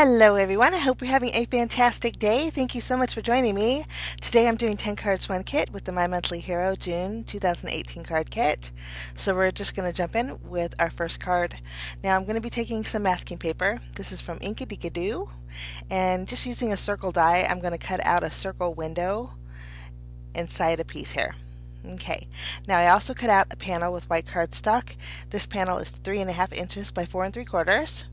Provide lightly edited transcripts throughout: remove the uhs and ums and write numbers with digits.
Hello everyone, I hope you're having a fantastic day. Thank you so much for joining me. Today I'm doing 10 cards, 1 kit with the My Monthly Hero June 2018 card kit. So we're just going to jump in with our first card. Now I'm going to be taking some masking paper. This is from Inkadikadoo, and just using a circle die I'm going to cut out a circle window inside a piece here. Okay, now I also cut out a panel with white cardstock. This panel is 3.5 inches by 4 3/4.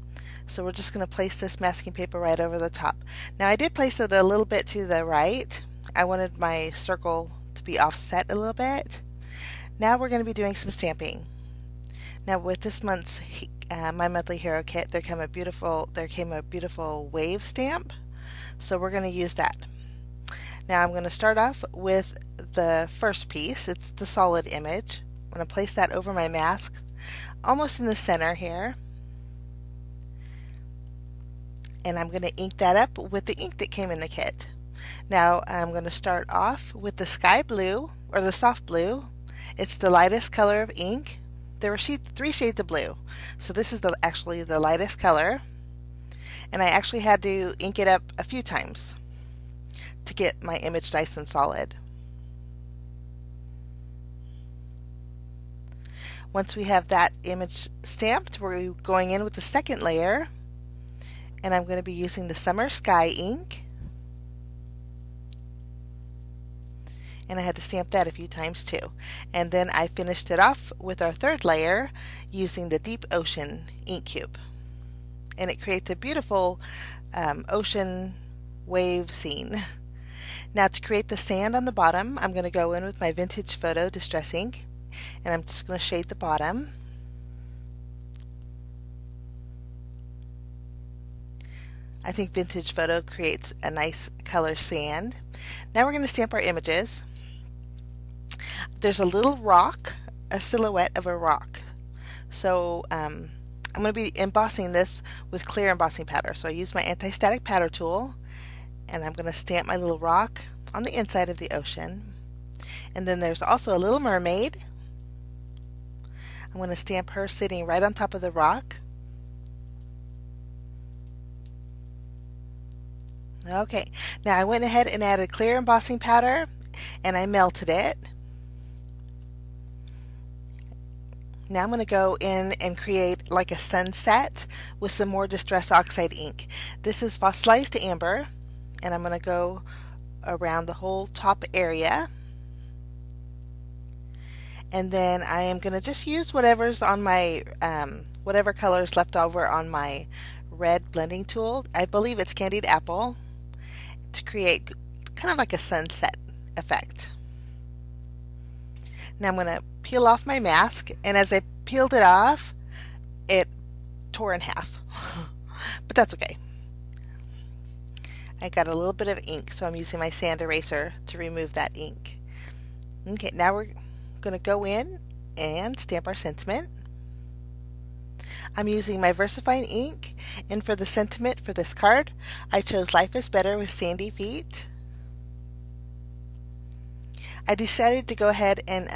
So we're just going to place this masking paper right over the top. Now I did place it a little bit to the right. I wanted my circle to be offset a little bit. Now we're going to be doing some stamping. Now with this month's My Monthly Hero kit, there came a beautiful wave stamp. So we're going to use that. Now I'm going to start off with the first piece. It's the solid image. I'm going to place that over my mask, almost in the center here. And I'm going to ink that up with the ink that came in the kit. Now I'm going to start off with the sky blue, or the soft blue. It's the lightest color of ink. There were 3 shades of blue, so this is actually the lightest color, and I actually had to ink it up a few times to get my image nice and solid. Once we have that image stamped, we're going in with the second layer, and I'm going to be using the Summer Sky ink, and I had to stamp that a few times too. And then I finished it off with our third layer using the Deep Ocean ink cube, and it creates a beautiful ocean wave scene. Now to create the sand on the bottom, I'm going to go in with my Vintage Photo Distress ink, and I'm just going to shade the bottom. I think Vintage Photo creates a nice color sand. Now we're going to stamp our images. There's a little rock, a silhouette of a rock. So I'm going to be embossing this with clear embossing powder. So I use my anti-static powder tool, and I'm going to stamp my little rock on the inside of the ocean. And then there's also a little mermaid. I'm going to stamp her sitting right on top of the rock. Okay, now I went ahead and added clear embossing powder, and I melted it. Now I'm going to go in and create like a sunset with some more Distress Oxide ink. This is fossilized amber, and I'm going to go around the whole top area. And then I am going to just use whatever's on my, whatever color is left over on my red blending tool. I believe it's Candied Apple, to create kind of like a sunset effect. Now I'm going to peel off my mask, and as I peeled it off, it tore in half. But that's okay. I got a little bit of ink, so I'm using my sand eraser to remove that ink. Okay, now we're going to go in and stamp our sentiment. I'm using my versafine ink, and for the sentiment for this card, I chose Life is Better with Sandy Feet. I decided to go ahead and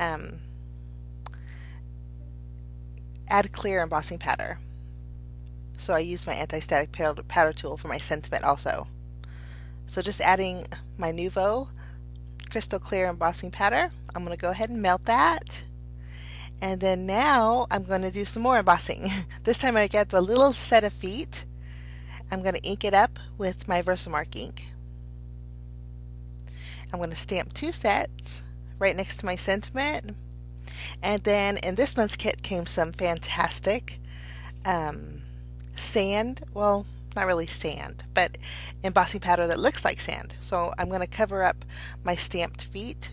add clear embossing powder. So I used my anti-static powder tool for my sentiment also. So just adding my Nuvo crystal clear embossing powder. I'm going to go ahead and melt that. And then now I'm going to do some more embossing. This time I got the little set of feet. I'm going to ink it up with my Versamark ink. I'm going to stamp 2 sets right next to my sentiment. And then in this month's kit came some fantastic sand, well, not really sand, but embossing powder that looks like sand. So I'm going to cover up my stamped feet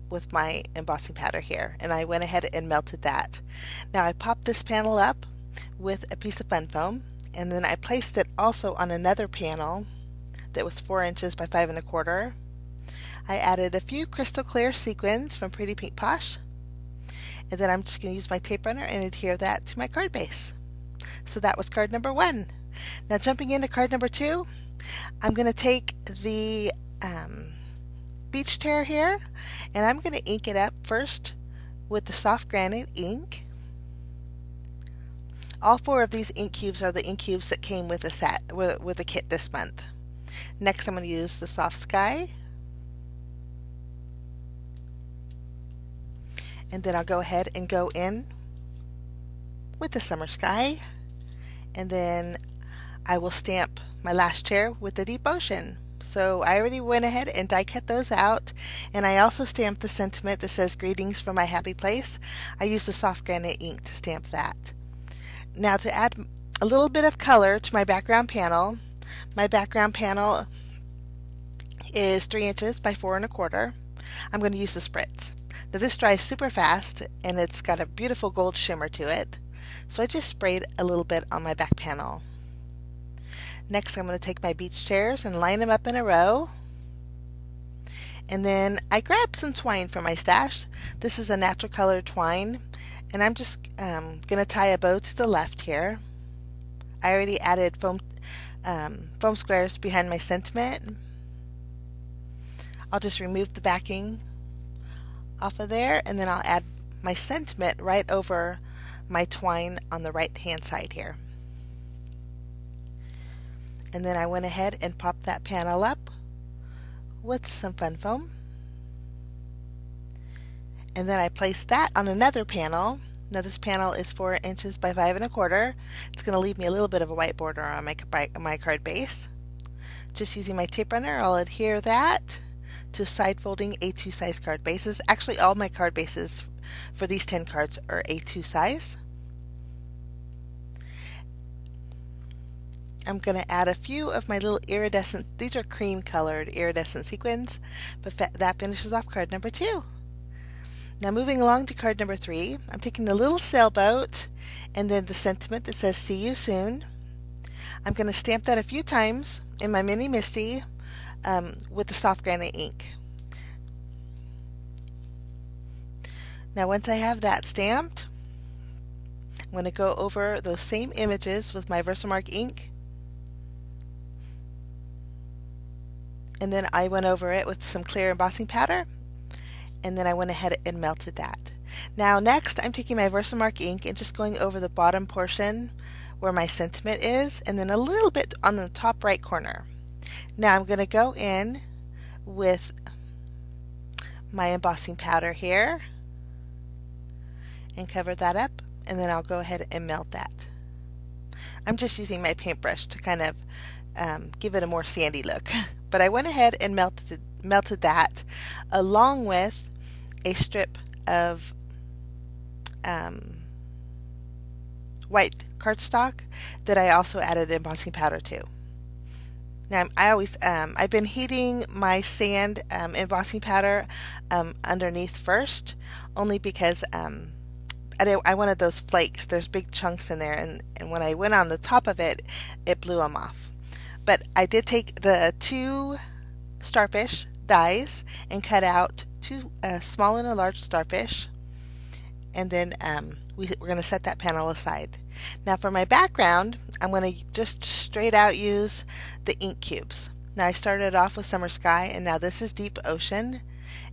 with my embossing powder here, and I went ahead and melted that. Now I popped this panel up with a piece of fun foam, and then I placed it also on another panel that was 4 inches by 5 1/4. I added a few crystal clear sequins from Pretty Pink Posh, and then I'm just going to use my tape runner and adhere that to my card base. So that was card number 1. Now jumping into card number 2, I'm going to take the beach chair here, and I'm going to ink it up first with the soft granite ink. All 4 of these ink cubes are the ink cubes that came with a set, with a kit this month. Next, I'm going to use the soft sky. And then I'll go ahead and go in with the summer sky. And then I will stamp my last chair with the deep ocean. So I already went ahead and die cut those out, and I also stamped the sentiment that says greetings from my happy place. I used the soft granite ink to stamp that. Now to add a little bit of color to my background panel is 3 inches by 4 1/4. I'm going to use the spritz. Now this dries super fast and it's got a beautiful gold shimmer to it. So I just sprayed a little bit on my back panel. Next, I'm going to take my beach chairs and line them up in a row. And then I grabbed some twine from my stash. This is a natural color twine, and I'm just going to tie a bow to the left here. I already added foam squares behind my sentiment. I'll just remove the backing off of there, and then I'll add my sentiment right over my twine on the right hand side here. And then I went ahead and popped that panel up with some fun foam. And then I placed that on another panel. Now this panel is 4 inches by 5 1/4. It's going to leave me a little bit of a white border on my card base. Just using my tape runner, I'll adhere that to side folding A2 size card bases. Actually, all my card bases for these 10 cards are A2 size. I'm going to add a few of my little iridescent, these are cream colored iridescent sequins, but that finishes off card number 2. Now moving along to card number 3, I'm taking the little sailboat and then the sentiment that says see you soon. I'm going to stamp that a few times in my mini Misty with the soft granite ink. Now once I have that stamped, I'm going to go over those same images with my Versamark ink. And then I went over it with some clear embossing powder, and then I went ahead and melted that. Now next I'm taking my Versamark ink and just going over the bottom portion where my sentiment is, and then a little bit on the top right corner. Now I'm going to go in with my embossing powder here and cover that up, and then I'll go ahead and melt that. I'm just using my paintbrush to kind of give it a more sandy look. But I went ahead and melted that along with a strip of white cardstock that I also added embossing powder to. Now I've been heating my sand embossing powder underneath first, only because I wanted those flakes. There's big chunks in there, and when I went on the top of it, it blew them off. But I did take the 2 starfish dies and cut out 2 small and a large starfish, and then we're going to set that panel aside. Now for my background, I'm going to just straight out use the ink cubes. Now I started off with summer sky, and now this is deep ocean,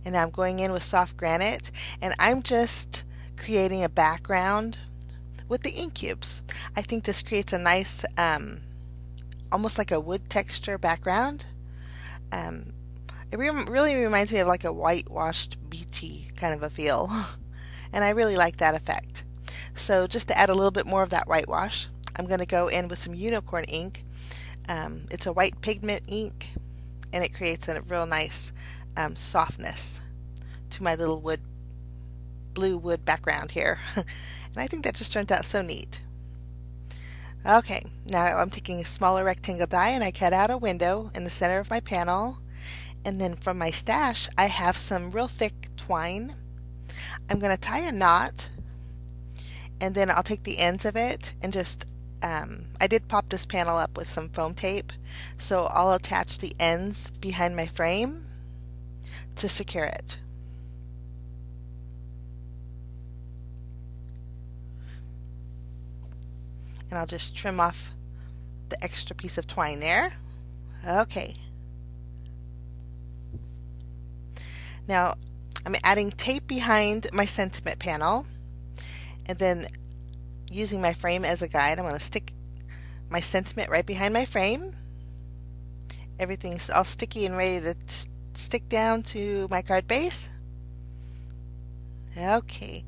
and now I'm going in with soft granite, and I'm just creating a background with the ink cubes. I think this creates a nice almost like a wood texture background. It really reminds me of like a whitewashed beachy kind of a feel, and I really like that effect. So just to add a little bit more of that whitewash, I'm going to go in with some unicorn ink. It's a white pigment ink, and it creates a real nice softness to my little blue wood background here. And I think that just turned out so neat. Okay, now I'm taking a smaller rectangle die, and I cut out a window in the center of my panel, and then from my stash I have some real thick twine. I'm going to tie a knot, and then I'll take the ends of it and just I did pop this panel up with some foam tape, so I'll attach the ends behind my frame to secure it. And I'll just trim off the extra piece of twine there. Okay. Now I'm adding tape behind my sentiment panel, and then using my frame as a guide, I'm going to stick my sentiment right behind my frame. Everything's all sticky and ready to stick down to my card base. Okay,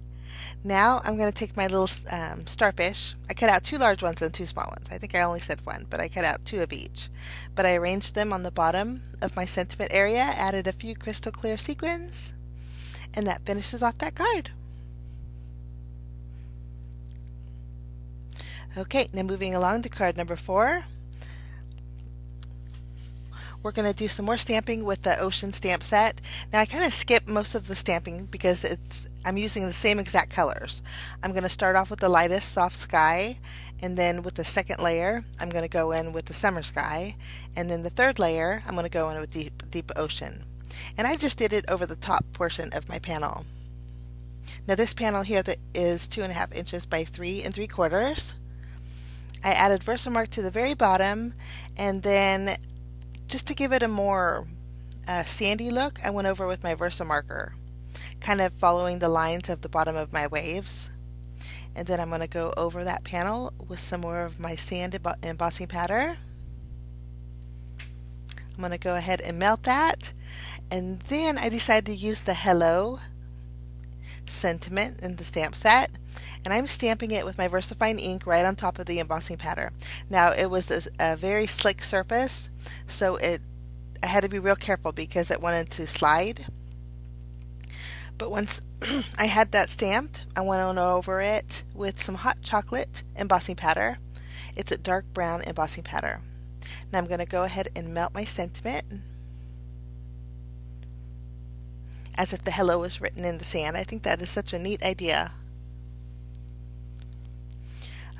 now I'm going to take my little starfish. I cut out 2 large ones and 2 small ones. I think I only said 1, but I cut out 2 of each. But I arranged them on the bottom of my sentiment area, added a few crystal clear sequins, and that finishes off that card. Okay, now moving along to card number 4. We're going to do some more stamping with the ocean stamp set. Now I kind of skipped most of the stamping because I'm using the same exact colors. I'm going to start off with the lightest soft sky, and then with the second layer I'm going to go in with the summer sky, and then the third layer I'm going to go in with deep ocean. And I just did it over the top portion of my panel. Now this panel here that is 2.5 inches by 3 3/4. I added Versamark to the very bottom, and then just to give it a more sandy look, I went over with my Versamarker, kind of following the lines of the bottom of my waves. And then I'm going to go over that panel with some more of my sand embossing powder. I'm going to go ahead and melt that, and then I decided to use the Hello sentiment in the stamp set, and I'm stamping it with my versafine ink right on top of the embossing powder. Now it was a very slick surface, so I had to be real careful because it wanted to slide. But once I had that stamped, I went on over it with some hot chocolate embossing powder. It's a dark brown embossing powder. Now I'm going to go ahead and melt my sentiment as if the hello was written in the sand. I think that is such a neat idea.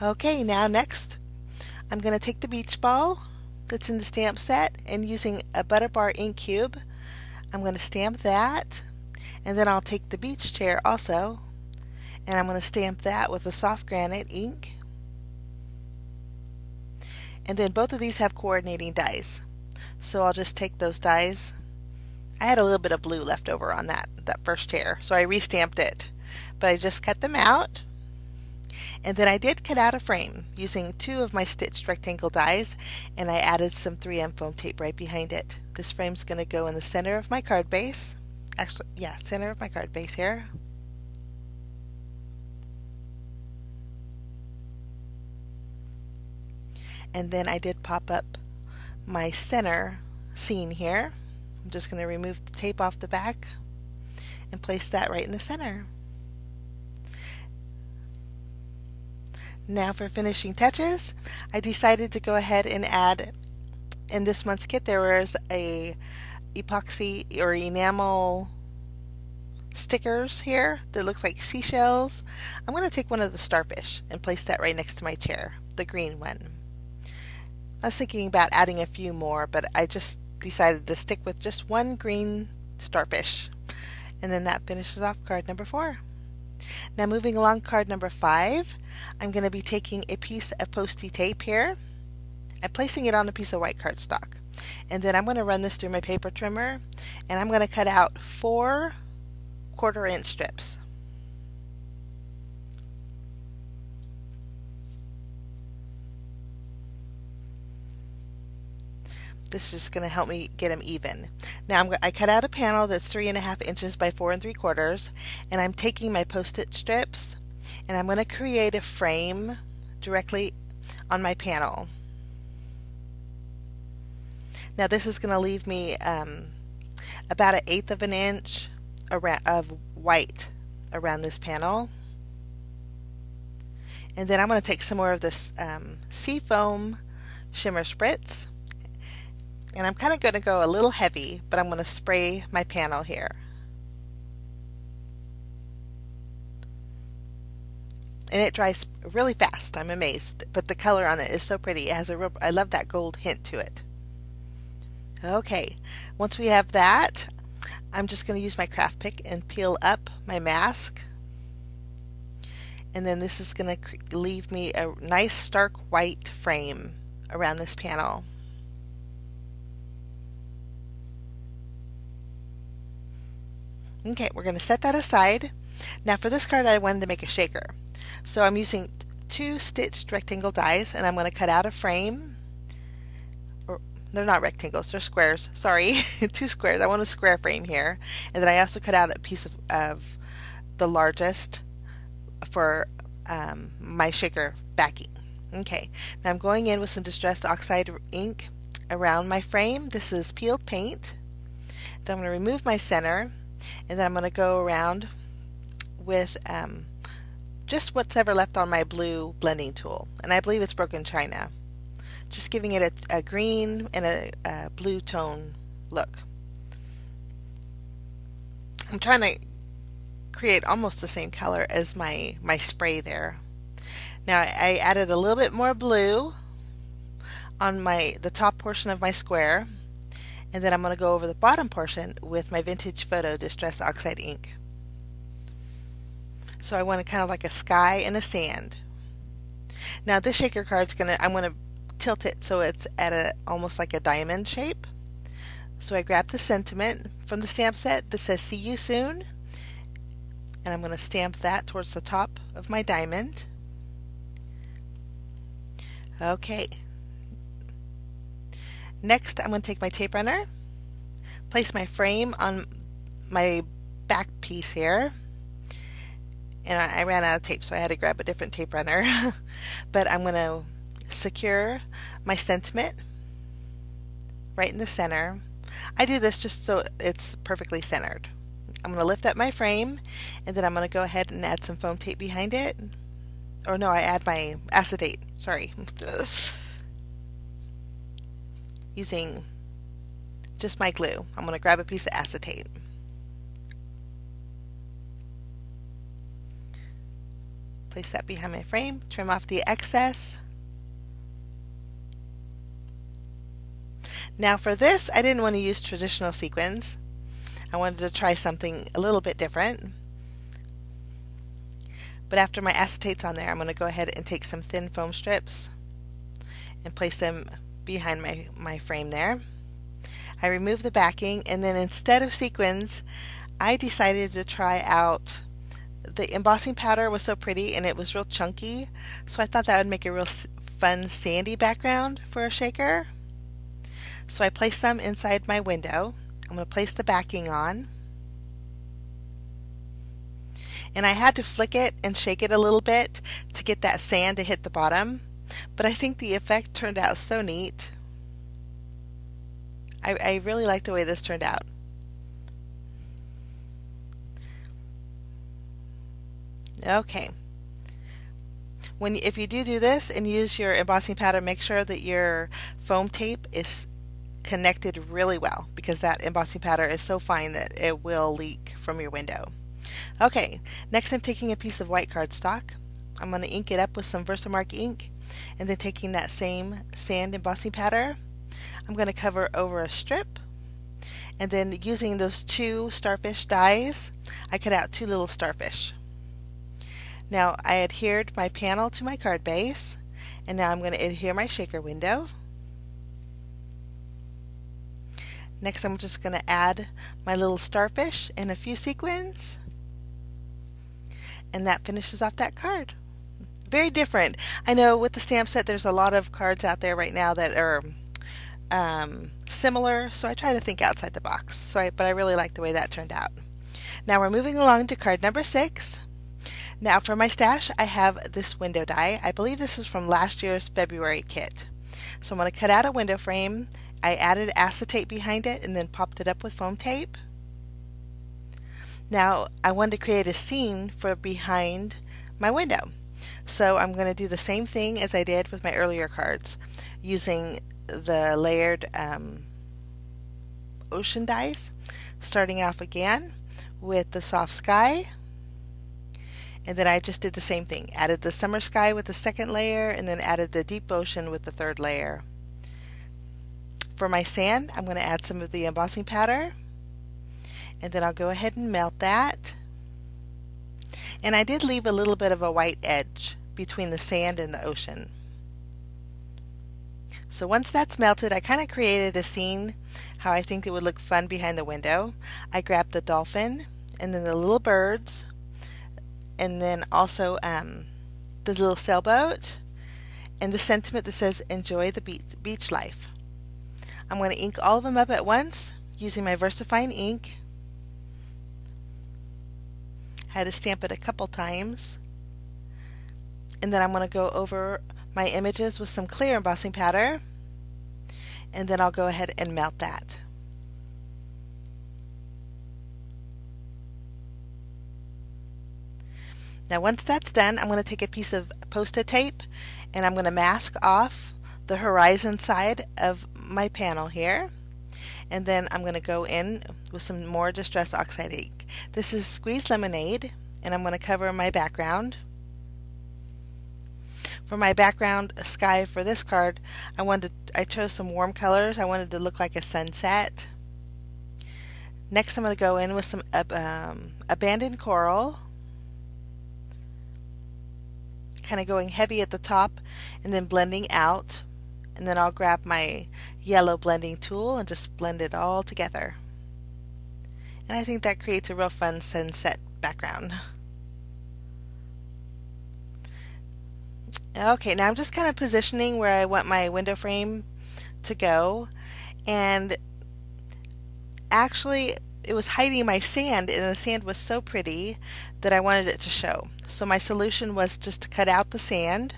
Okay, now next I'm going to take the beach ball that's in the stamp set, and using a butter bar ink cube I'm going to stamp that, and then I'll take the beach chair also and I'm going to stamp that with a soft granite ink. And then both of these have coordinating dies, so I'll just take those dies. I had a little bit of blue left over on that first chair, so I restamped it, but I just cut them out. And then I did cut out a frame using 2 of my stitched rectangle dies, and I added some 3M foam tape right behind it. This frame's going to go in the center of my card base. Actually, yeah, center of my card base here. And then I did pop up my center scene here. I'm just going to remove the tape off the back and place that right in the center. Now for finishing touches, I decided to go ahead and add, in this month's kit there was a epoxy or enamel stickers here that look like seashells. I'm going to take one of the starfish and place that right next to my chair, the green one. I was thinking about adding a few more, but I just decided to stick with just one green starfish. And then that finishes off card number 4. Now moving along, card number 5, I'm going to be taking a piece of Post-it tape here and placing it on a piece of white cardstock. And then I'm going to run this through my paper trimmer, and I'm going to cut out 4 1/4-inch strips. This is going to help me get them even. Now I cut out a panel that's 3.5 inches by 4 3/4, and I'm taking my Post-it strips and I'm going to create a frame directly on my panel. Now this is going to leave me about 1/8 of an inch of white around this panel. And then I'm going to take some more of this Seafoam shimmer spritz, and I'm kind of going to go a little heavy, but I'm going to spray my panel here. And it dries really fast. I'm amazed, but the color on it is so pretty. It has a real, I love that gold hint to it. Okay, once we have that, I'm just going to use my craft pick and peel up my mask. And then this is going to leave me a nice stark white frame around this panel. Okay, we're going to set that aside. Now for this card I wanted to make a shaker. So I'm using two stitched rectangle dies, and I'm going to cut out a frame. Or they're not rectangles, they're squares. Sorry, two squares. I want a square frame here. And then I also cut out a piece of the largest for my shaker backing. Okay, now I'm going in with some distressed oxide ink around my frame. This is peeled paint. Then I'm going to remove my center, and then I'm going to go around with just what's ever left on my blue blending tool, and I believe it's broken china, just giving it a green and a blue tone look. I'm trying to create almost the same color as my spray there. Now I added a little bit more blue on the top portion of my square, and then I'm going to go over the bottom portion with my Vintage Photo Distress Oxide ink. So I want it kind of like a sky and a sand. Now this shaker card's I'm going to tilt it so it's at almost like a diamond shape. So I grab the sentiment from the stamp set that says "See you soon," and I'm going to stamp that towards the top of my diamond. Okay. Next, I'm going to take my tape runner, place my frame on my back piece here, and I ran out of tape, so I had to grab a different tape runner. But I'm going to secure my sentiment right in the center. I do this just so it's perfectly centered. I'm going to lift up my frame, and then I'm going to go ahead and add some foam tape behind it. Or no, I add my acetate, sorry. Using just my glue. I'm going to grab a piece of acetate. Place that behind my frame, trim off the excess. Now for this, I didn't want to use traditional sequins. I wanted to try something a little bit different. But after my acetate's on there, I'm going to go ahead and take some thin foam strips and place them behind my frame there. I remove the backing, and then instead of sequins, I decided to try out the embossing powder. Was so pretty and it was real chunky, so I thought that would make a real fun sandy background for a shaker. So I placed some inside my window. I'm going to place the backing on, and I had to flick it and shake it a little bit to get that sand to hit the bottom, but I think the effect turned out so neat. I really like the way this turned out. Okay. If you do this and use your embossing powder, make sure that your foam tape is connected really well, because that embossing powder is so fine that it will leak from your window. Okay, next I'm taking a piece of white cardstock. I'm going to ink it up with some Versamark ink, and then taking that same sand embossing powder, I'm going to cover over a strip, and then using those two starfish dies, I cut out two little starfish. Now I adhered my panel to my card base, and now I'm going to adhere my shaker window. Next I'm just going to add my little starfish and a few sequins, and that finishes off that card. Very different. I know with the stamp set there's a lot of cards out there right now that are similar, so I try to think outside the box. But I really like the way that turned out. Now we're moving along to card number 6. Now for my stash, I have this window die. I believe this is from last year's February kit. So I'm going to cut out a window frame. I added acetate behind it and then popped it up with foam tape. Now I wanted to create a scene for behind my window. So I'm going to do the same thing as I did with my earlier cards, using the layered ocean dies, starting off again with the soft sky. And then I just did the same thing, added the summer sky with the second layer, and then added the deep ocean with the third layer. For my sand, I'm going to add some of the embossing powder, and then I'll go ahead and melt that. And I did leave a little bit of a white edge between the sand and the ocean. So once that's melted, I kind of created a scene how I think it would look fun behind the window. I grabbed the dolphin and then the little birds, and then also the little sailboat, and the sentiment that says, enjoy the beach life. I'm going to ink all of them up at once using my versafine ink. I had to stamp it a couple times. And then I'm going to go over my images with some clear embossing powder, and then I'll go ahead and melt that. Now once that's done, I'm going to take a piece of Post-it tape and I'm going to mask off the horizon side of my panel here. And then I'm going to go in with some more Distress Oxide ink. This is Squeezed Lemonade, and I'm going to cover my background. For my background sky for this card, I chose some warm colors. I wanted to look like a sunset. Next I'm going to go in with some abandoned coral, kind of going heavy at the top and then blending out. And then I'll grab my yellow blending tool and just blend it all together. And I think that creates a real fun sunset background. Okay, now I'm just kind of positioning where I want my window frame to go, and actually it was hiding my sand, and the sand was so pretty that I wanted it to show. So my solution was just to cut out the sand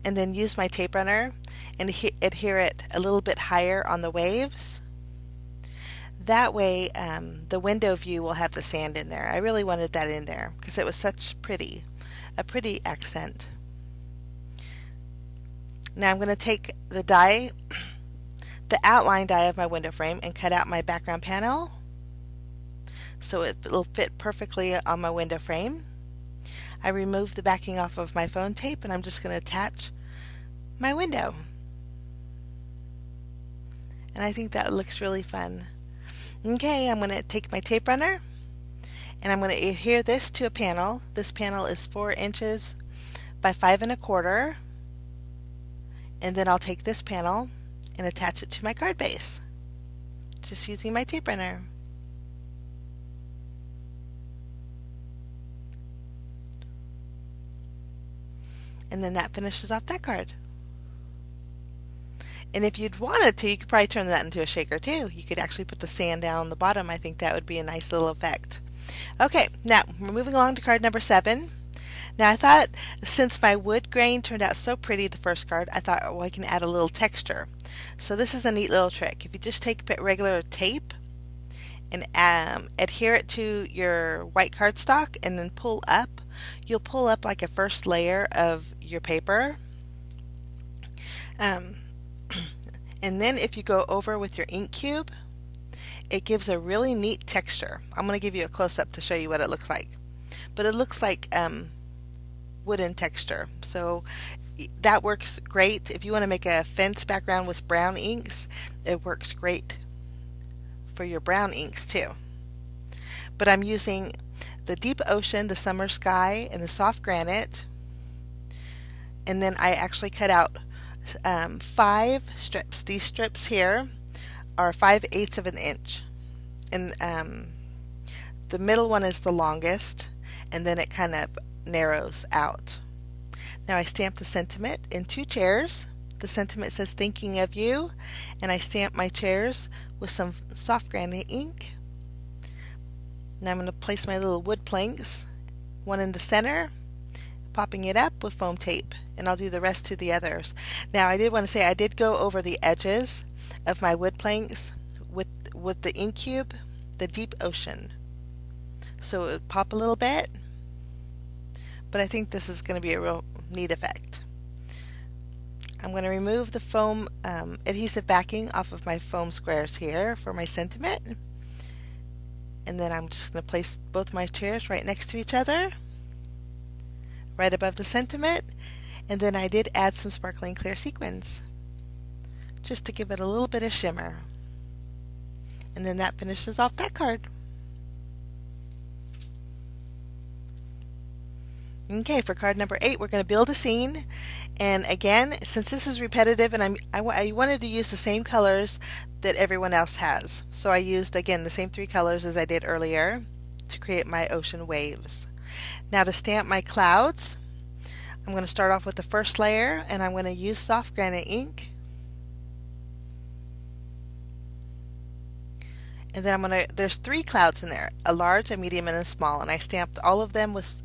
and then use my tape runner and adhere it a little bit higher on the waves. That way the window view will have the sand in there. I really wanted that in there because it was such a pretty accent. Now I'm going to take the die, the outline die of my window frame, and cut out my background panel so it'll fit perfectly on my window frame. I removed the backing off of my phone tape, and I'm just going to attach my window. And I think that looks really fun. Okay, I'm going to take my tape runner and I'm going to adhere this to a panel. This panel is 4 inches by 5 1/4, and then I'll take this panel and attach it to my card base just using my tape runner. And then that finishes off that card. And if you'd wanted to, you could probably turn that into a shaker too. You could actually put the sand down on the bottom. I think that would be a nice little effect. Okay, now we're moving along to card number 7. Now I thought, since my wood grain turned out so pretty, the first card, I thought, well, I can add a little texture. So this is a neat little trick. If you just take regular tape and adhere it to your white cardstock and then pull up, you'll pull up like a first layer of your paper. And then if you go over with your ink cube, it gives a really neat texture. I'm going to give you a close-up to show you what it looks like. But it looks like wooden texture. So that works great. If you want to make a fence background with brown inks, it works great for your brown inks too. But I'm using the deep ocean, the summer sky, and the soft granite. And then I actually cut out 5 strips. These strips here are 5/8 of an inch, and the middle one is the longest, and then it kind of narrows out. Now I stamped the sentiment in 2 chairs. The sentiment says thinking of you, and I stamped my chairs with some soft granite ink. Now I'm going to place my little wood planks, one in the center, popping it up with foam tape, and I'll do the rest to the others. Now I did want to say I did go over the edges of my wood planks with the ink cube, the deep ocean, so it would pop a little bit, but I think this is going to be a real neat effect. I'm going to remove the foam adhesive backing off of my foam squares here for my sentiment, and then I'm just going to place both my chairs right next to each other, right above the sentiment, and then I did add some sparkling clear sequins just to give it a little bit of shimmer. And then that finishes off that card. Okay, for card number 8, we're going to build a scene. And again, since this is repetitive and I wanted to use the same colors that everyone else has, so I used, again, the same 3 colors as I did earlier to create my ocean waves. Now to stamp my clouds, I'm going to start off with the first layer, and I'm going to use soft granite ink. And then there's 3 clouds in there, a large, a medium, and a small, and I stamped all of them with,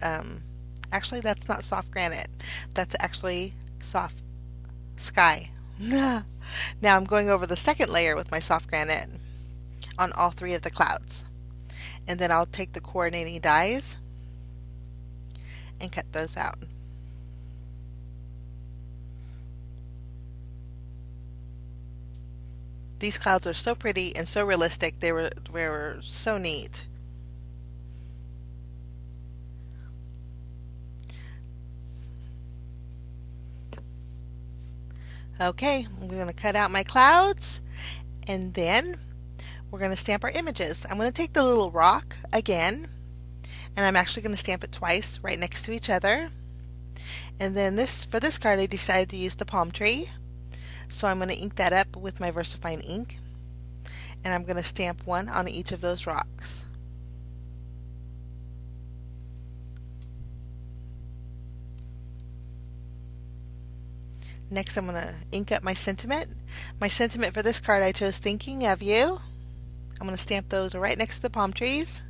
actually that's not soft granite, that's actually soft sky. Now I'm going over the second layer with my soft granite on all 3 of the clouds. And then I'll take the coordinating dies and cut those out. These clouds are so pretty and so realistic. They were so neat. Okay, I'm going to cut out my clouds, and then we're going to stamp our images. I'm going to take the little rock again, and I'm actually going to stamp it twice right next to each other. And then for this card I decided to use the palm tree. So I'm going to ink that up with my versafine ink, and I'm going to stamp one on each of those rocks. Next I'm going to ink up my sentiment. My sentiment for this card I chose thinking of you. I'm going to stamp those right next to the palm trees.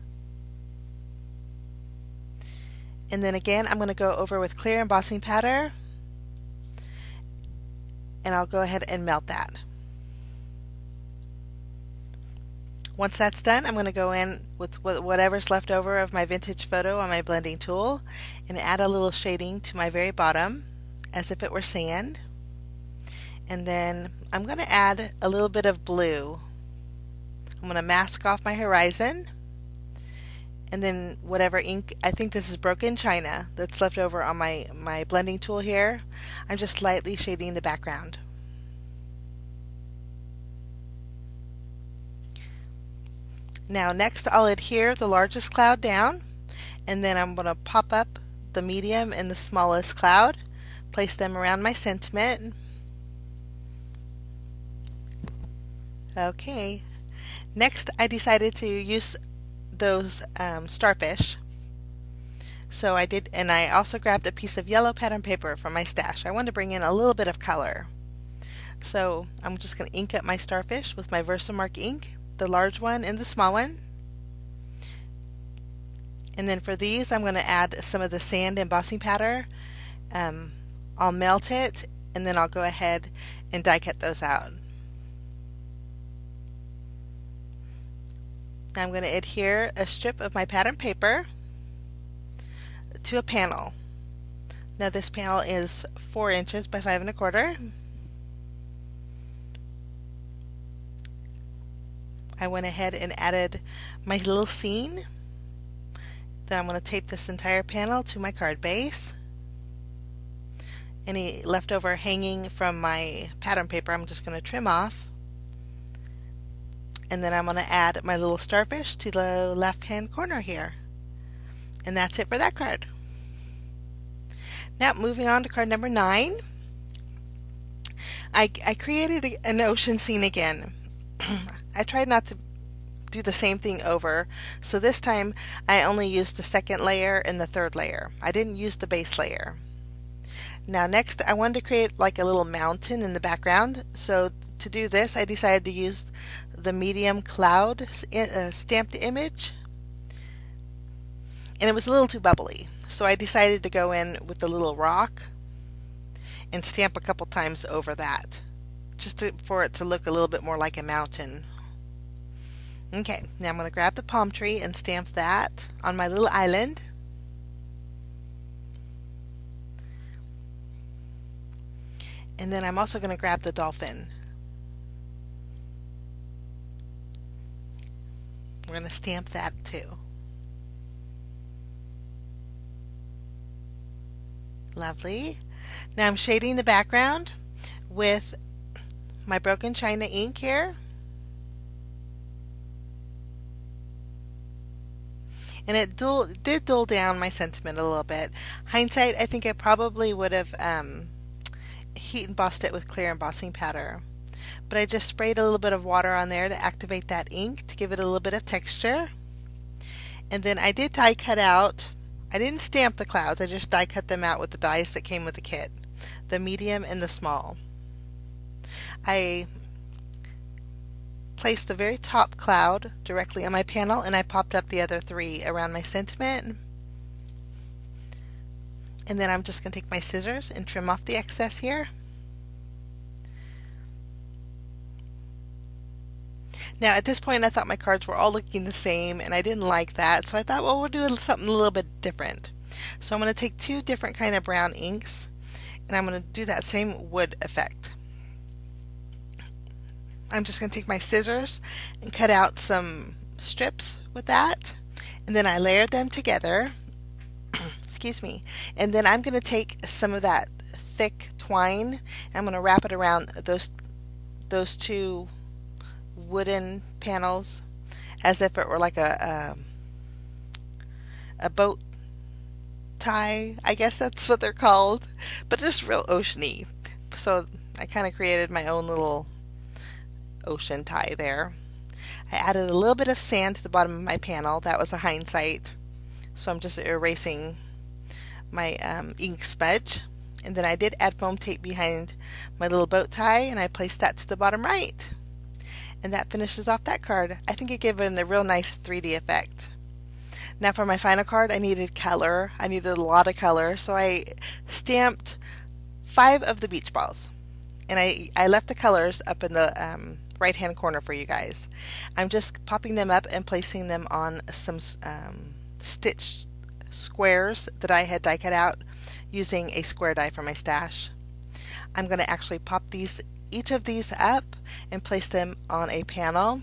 And then again I'm going to go over with clear embossing powder, and I'll go ahead and melt that. Once that's done, I'm going to go in with whatever's left over of my vintage photo on my blending tool and add a little shading to my very bottom as if it were sand. And then I'm going to add a little bit of blue. I'm going to mask off my horizon, and then whatever ink, I think this is broken china, that's left over on my blending tool here, I'm just lightly shading the background. Now next I'll adhere the largest cloud down, and then I'm going to pop up the medium and the smallest cloud, place them around my sentiment. Okay, next I decided to use those starfish. So I did, and I also grabbed a piece of yellow pattern paper from my stash. I wanted to bring in a little bit of color. So I'm just going to ink up my starfish with my Versamark ink, the large one and the small one. And then for these I'm going to add some of the sand embossing powder. I'll melt it, and then I'll go ahead and die cut those out. Now I'm going to adhere a strip of my pattern paper to a panel. Now this panel is 4 inches by 5 1/4. I went ahead and added my little scene. Then I'm going to tape this entire panel to my card base. Any leftover hanging from my pattern paper I'm just going to trim off. And then I'm going to add my little starfish to the left hand corner here. And that's it for that card. Now moving on to card number 9. I created an ocean scene again. I tried not to do the same thing over, so this time I only used the second layer and the third layer. I didn't use the base layer. Now next I wanted to create like a little mountain in the background, so to do this I decided to use the medium cloud stamped image, and it was a little too bubbly, so I decided to go in with the little rock and stamp a couple times over that, just for it to look a little bit more like a mountain. Okay, now I'm going to grab the palm tree and stamp that on my little island. And then I'm also going to grab the dolphin. We're going to stamp that too. Lovely. Now I'm shading the background with my broken china ink here. And it did dull down my sentiment a little bit. Hindsight, I think I probably would have heat embossed it with clear embossing powder. But I just sprayed a little bit of water on there to activate that ink to give it a little bit of texture. And then I did die cut out. I didn't stamp the clouds, I just die cut them out with the dies that came with the kit, the medium and the small. I placed the very top cloud directly on my panel, and I popped up the other three around my sentiment. And then I'm just going to take my scissors and trim off the excess here. Now at this point I thought my cards were all looking the same, and I didn't like that, so I thought, well, we'll do something a little bit different. So I'm going to take two different kind of brown inks, and I'm going to do that same wood effect. I'm just going to take my scissors and cut out some strips with that, and then I layered them together. Excuse me. And then I'm going to take some of that thick twine, and I'm going to wrap it around those two wooden panels as if it were like a boat tie. I guess that's what they're called, but just real oceany. So I kind of created my own little ocean tie there. I added a little bit of sand to the bottom of my panel. That was a hindsight. So I'm just erasing my ink smudge. And then I did add foam tape behind my little boat tie, and I placed that to the bottom right. And that finishes off that card. I think it gave it a real nice 3D effect. Now for my final card, I needed color. I needed a lot of color, so I stamped 5 of the beach balls. And I left the colors up in the right hand corner for you guys. I'm just popping them up and placing them on some stitched squares that I had die cut out using a square die from my stash. I'm going to actually pop each of these up and place them on a panel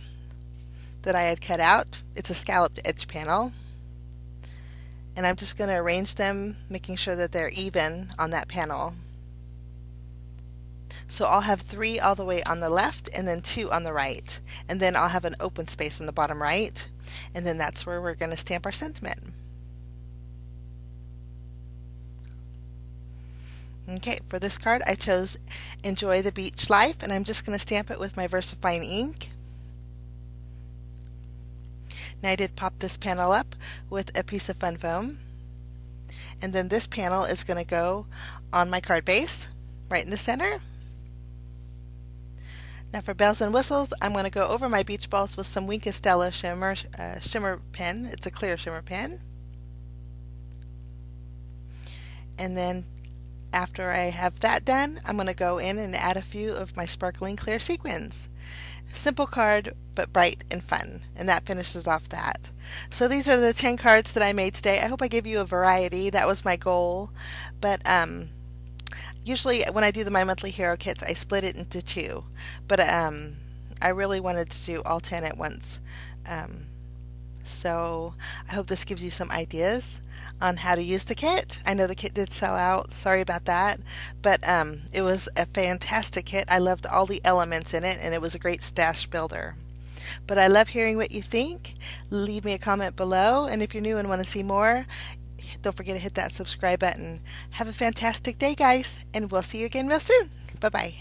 that I had cut out. It's a scalloped edge panel, and I'm just going to arrange them, making sure that they're even on that panel. So I'll have 3 all the way on the left and then 2 on the right, and then I'll have an open space on the bottom right, and then that's where we're going to stamp our sentiment. Okay, for this card I chose Enjoy the Beach Life, and I'm just going to stamp it with my versafine ink. Now I did pop this panel up with a piece of fun foam, and then this panel is going to go on my card base right in the center. Now for bells and whistles, I'm going to go over my beach balls with some Wink of Stella shimmer pen. It's a clear shimmer pen. And then after I have that done, I'm going to go in and add a few of my sparkling clear sequins. Simple card, but bright and fun. And that finishes off that. So these are the 10 cards that I made today. I hope I gave you a variety. That was my goal. But usually when I do My Monthly Hero kits, I split it into 2. But I really wanted to do all 10 at once. So I hope this gives you some ideas on how to use the kit. I know the kit did sell out. Sorry about that. But it was a fantastic kit. I loved all the elements in it, and it was a great stash builder. But I love hearing what you think. Leave me a comment below, and if you're new and want to see more, don't forget to hit that subscribe button. Have a fantastic day, guys, and we'll see you again real soon. Bye-bye.